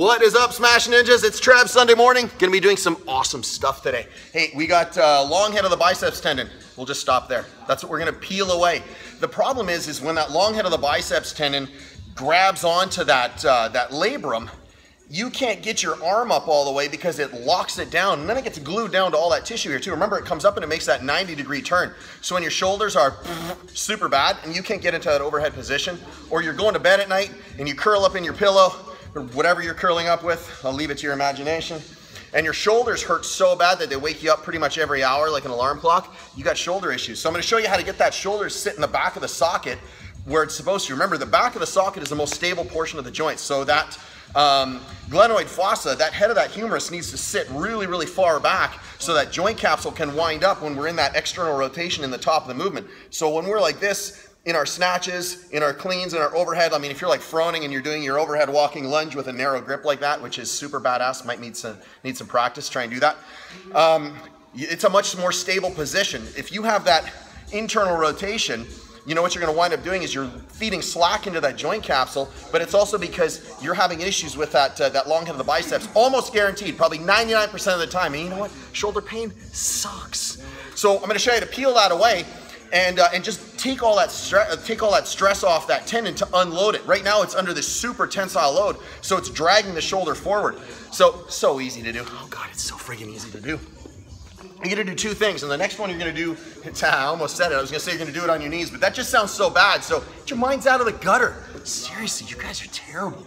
What is up, Smash Ninjas? It's Trev, Sunday morning. Gonna be doing some awesome stuff today. Hey, we got long head of the biceps tendon. We'll just stop there. That's what we're gonna peel away. The problem is when that long head of the biceps tendon grabs onto that, that labrum, you can't get your arm up all the way because it locks it down, and then it gets glued down to all that tissue here too. Remember, it comes up and it makes that 90-degree turn. So when your shoulders are super bad and you can't get into that overhead position, or you're going to bed at night and you curl up in your pillow, or whatever you're curling up with, I'll leave it to your imagination, and your shoulders hurt so bad that they wake you up pretty much every hour like an alarm clock, you got shoulder issues. So I'm gonna show you how to get that shoulder sit in the back of the socket where it's supposed to. Remember, the back of the socket is the most stable portion of the joint, so that glenoid fossa, that head of that humerus, needs to sit really, really far back so that joint capsule can wind up when we're in that external rotation in the top of the movement. So when we're like this, in our snatches, in our cleans, in our overhead, I mean, if you're like froning and you're doing your overhead walking lunge with a narrow grip like that, which is super badass, might need some practice, try and do that. It's a much more stable position. If you have that internal rotation, you know what you're gonna wind up doing is you're feeding slack into that joint capsule, but it's also because you're having issues with that, that long head of the biceps, almost guaranteed, probably 99% of the time. And you know what? Shoulder pain sucks. So I'm gonna show you how to peel that away and just take all that stress off that tendon to unload it. Right now it's under this super tensile load, so it's dragging the shoulder forward. So easy to do. Oh God, it's so friggin' easy to do. You're gonna do two things, and the next one you're gonna do, I almost said it, I was gonna say you're gonna do it on your knees, but that just sounds so bad, so get your minds out of the gutter. Seriously, you guys are terrible.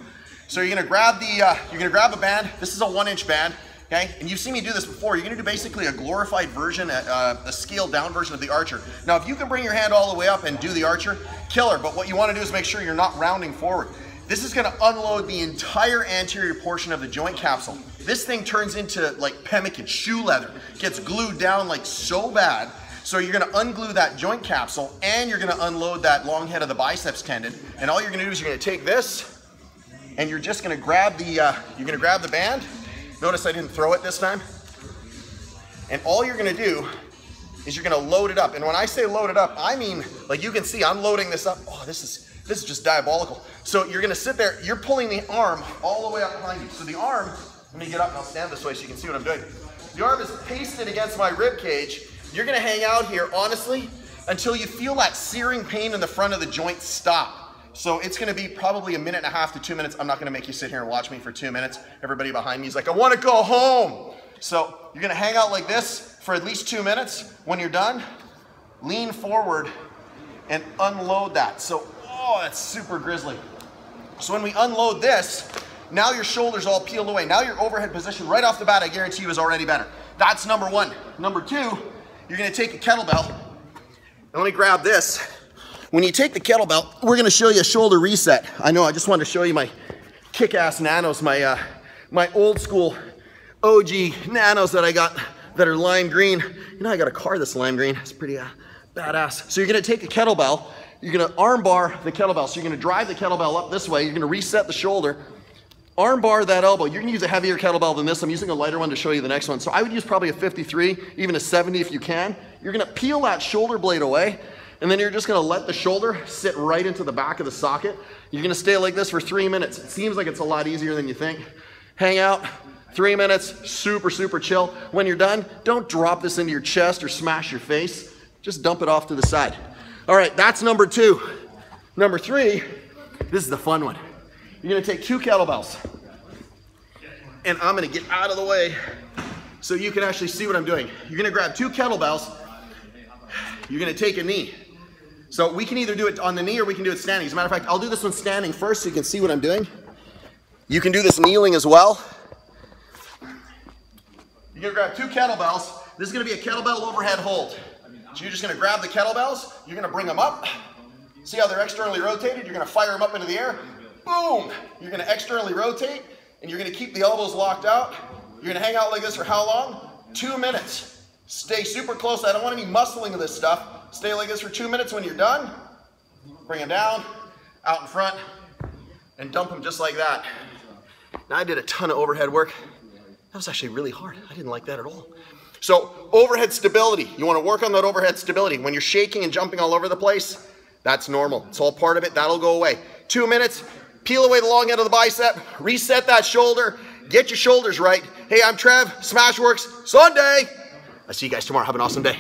So you're gonna grab the band. This is a 1-inch band, okay? And you've seen me do this before. You're gonna do basically a glorified version, a scaled down version of the archer. Now, if you can bring your hand all the way up and do the archer, killer, but what you wanna do is make sure you're not rounding forward. This is gonna unload the entire anterior portion of the joint capsule. This thing turns into like pemmican, shoe leather. Gets glued down like so bad. So you're gonna unglue that joint capsule and you're gonna unload that long head of the biceps tendon. And all you're gonna do is you're gonna take this and you're just gonna grab the band. Notice I didn't throw it this time. And all you're gonna do is you're gonna load it up. And when I say load it up, I mean, like you can see, I'm loading this up. Oh, this is just diabolical. So you're gonna sit there, you're pulling the arm all the way up behind you. So the arm, let me get up and I'll stand this way so you can see what I'm doing. The arm is pasted against my rib cage. You're gonna hang out here, honestly, until you feel that searing pain in the front of the joint stop. So it's gonna be probably 1.5 to 2 minutes. I'm not gonna make you sit here and watch me for 2 minutes. Everybody behind me is like, I wanna go home. So you're gonna hang out like this for at least 2 minutes. When you're done, lean forward and unload that. So, oh, that's super grisly. So when we unload this, now your shoulder's all peeled away. Now your overhead position right off the bat, I guarantee you, is already better. That's number one. Number two, you're gonna take a kettlebell, and let me grab this. When you take the kettlebell, we're gonna show you a shoulder reset. I know, I just wanted to show you my kick-ass nanos, my old school OG nanos that I got that are lime green. You know, I got a car that's lime green. It's pretty badass. So you're gonna take a kettlebell, you're gonna arm bar the kettlebell. So you're gonna drive the kettlebell up this way, you're gonna reset the shoulder, arm bar that elbow. You're gonna use a heavier kettlebell than this. I'm using a lighter one to show you the next one. So I would use probably a 53, even a 70 if you can. You're gonna peel that shoulder blade away, and then you're just gonna let the shoulder sit right into the back of the socket. You're gonna stay like this for 3 minutes. It seems like it's a lot easier than you think. Hang out, 3 minutes, super, super chill. When you're done, don't drop this into your chest or smash your face. Just dump it off to the side. All right, that's number two. Number three, this is the fun one. You're gonna take 2 kettlebells, and I'm gonna get out of the way so you can actually see what I'm doing. You're gonna grab 2 kettlebells, you're gonna take a knee. So we can either do it on the knee or we can do it standing. As a matter of fact, I'll do this one standing first so you can see what I'm doing. You can do this kneeling as well. You're gonna grab 2 kettlebells. This is gonna be a kettlebell overhead hold. So you're just gonna grab the kettlebells, you're gonna bring them up. See how they're externally rotated? You're gonna fire them up into the air. Boom! You're gonna externally rotate, and you're gonna keep the elbows locked out. You're gonna hang out like this for how long? 2 minutes. Stay super close. I don't want any muscling of this stuff. Stay like this for 2 minutes. When you're done, bring them down, out in front, and dump them just like that. Now I did a ton of overhead work. That was actually really hard. I didn't like that at all. So overhead stability. You wanna work on that overhead stability. When you're shaking and jumping all over the place, that's normal. It's all part of it. That'll go away. 2 minutes. peel away the long end of the bicep, reset that shoulder, get your shoulders right. Hey, I'm Trev, SmashweRx, Sunday. I'll see you guys tomorrow. Have an awesome day.